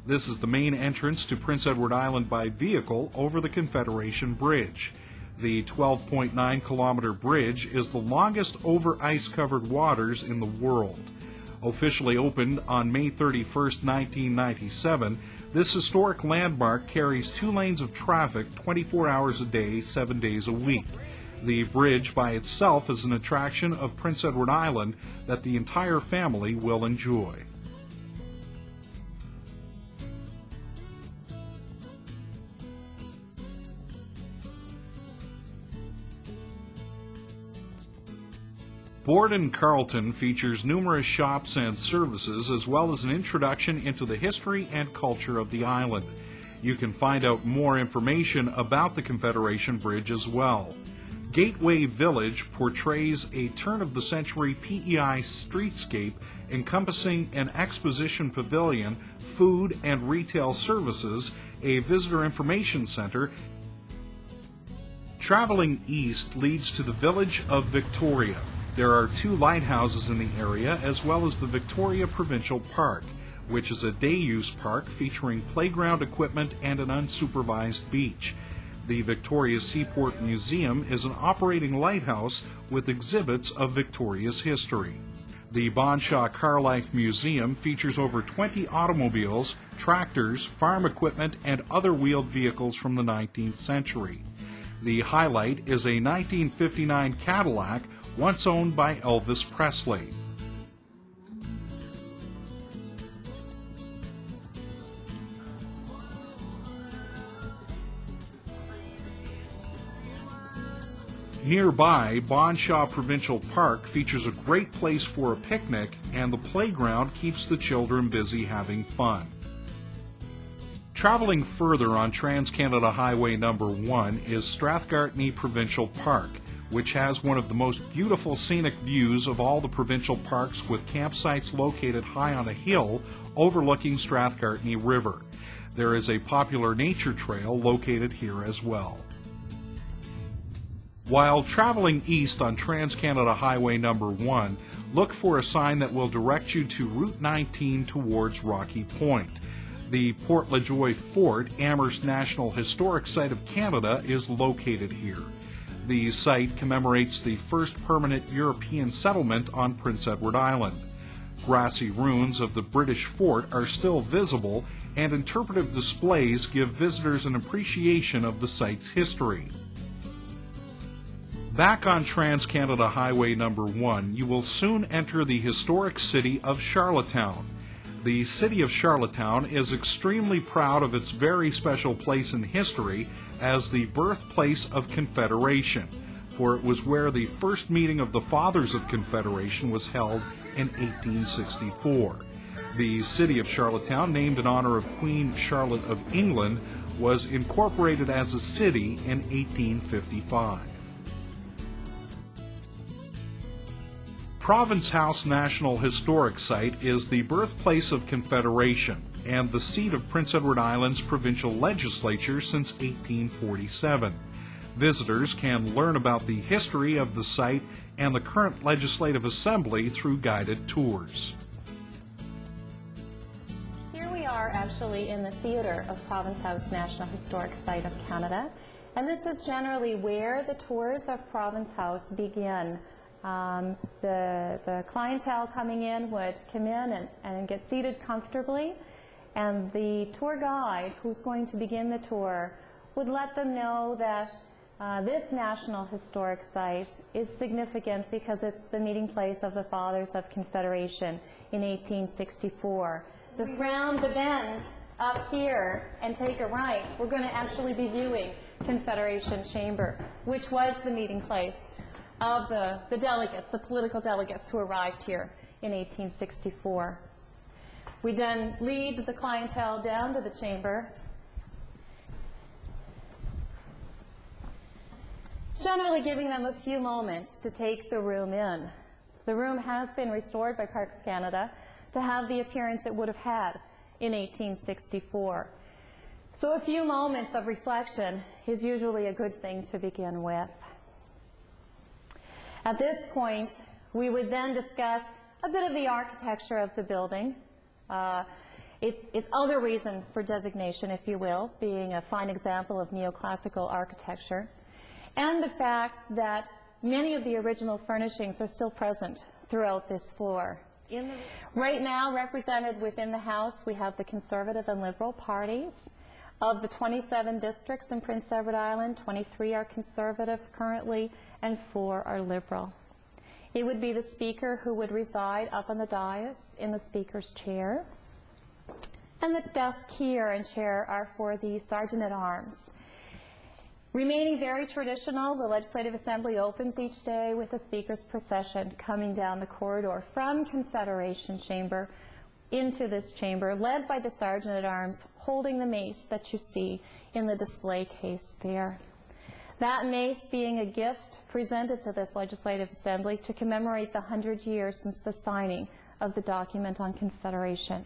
This is the main entrance to Prince Edward Island by vehicle over the Confederation Bridge. The 12.9-kilometer bridge is the longest over ice-covered waters in the world. Officially opened on May 31, 1997, this historic landmark carries 2 lanes of traffic 24 hours a day, 7 days a week. The bridge by itself is an attraction of Prince Edward Island that the entire family will enjoy. Borden Carlton features numerous shops and services as well as an introduction into the history and culture of the island. You can find out more information about the Confederation Bridge as well. Gateway Village portrays a turn-of-the-century PEI streetscape encompassing an exposition pavilion, food and retail services, a visitor information center. Traveling east leads to the village of Victoria. There are 2 lighthouses in the area, as well as the Victoria Provincial Park, which is a day-use park featuring playground equipment and an unsupervised beach. The Victoria Seaport Museum is an operating lighthouse with exhibits of Victoria's history. The Bonshaw Car Life Museum features over 20 automobiles, tractors, farm equipment, and other wheeled vehicles from the 19th century. The highlight is a 1959 Cadillac, once owned by Elvis Presley. Nearby, Bonshaw Provincial Park features a great place for a picnic, and the playground keeps the children busy having fun. Traveling further on Trans-Canada Highway No. 1 is Strathgartney Provincial Park, which has one of the most beautiful scenic views of all the provincial parks, with campsites located high on a hill overlooking Strathgartney River. There is a popular nature trail located here as well. While traveling east on Trans-Canada Highway No. 1, look for a sign that will direct you to Route 19 towards Rocky Point. The Port LaJoy Fort, Amherst National Historic Site of Canada, is located here. The site commemorates the first permanent European settlement on Prince Edward Island. Grassy ruins of the British fort are still visible, and interpretive displays give visitors an appreciation of the site's history. Back on Trans-Canada Highway No. 1, you will soon enter the historic city of Charlottetown. The city of Charlottetown is extremely proud of its very special place in history as the birthplace of Confederation, for it was where the first meeting of the Fathers of Confederation was held in 1864. The city of Charlottetown, named in honor of Queen Charlotte of England, was incorporated as a city in 1855. Province House National Historic Site is the birthplace of Confederation and the seat of Prince Edward Island's provincial legislature since 1847. Visitors can learn about the history of the site and the current Legislative Assembly through guided tours. Here we are actually in the theatre of Province House National Historic Site of Canada, and this is generally where the tours of Province House begin. The clientele coming in would come in and get seated comfortably, and the tour guide who's going to begin the tour would let them know that this National Historic Site is significant because it's the meeting place of the Fathers of Confederation in 1864. So round the bend up here and take a right, we're going to actually be viewing Confederation Chamber, which was the meeting place of the delegates, the political delegates who arrived here in 1864. We then lead the clientele down to the chamber, generally giving them a few moments to take the room in. The room has been restored by Parks Canada to have the appearance it would have had in 1864. So a few moments of reflection is usually a good thing to begin with. At this point, we would then discuss a bit of the architecture of the building. its other reason for designation, if you will, being a fine example of neoclassical architecture, and the fact that many of the original furnishings are still present throughout this floor. Right now, represented within the House, we have the Conservative and Liberal parties. Of the 27 districts in Prince Edward Island, 23 are Conservative currently, and 4 are Liberal. It would be the Speaker who would reside up on the dais in the Speaker's chair. And the desk here and chair are for the Sergeant-at-Arms. Remaining very traditional, the Legislative Assembly opens each day with the Speaker's procession coming down the corridor from Confederation Chamber into this chamber, led by the Sergeant-at-Arms holding the mace that you see in the display case there. That mace being a gift presented to this Legislative Assembly to commemorate the 100 years since the signing of the document on Confederation.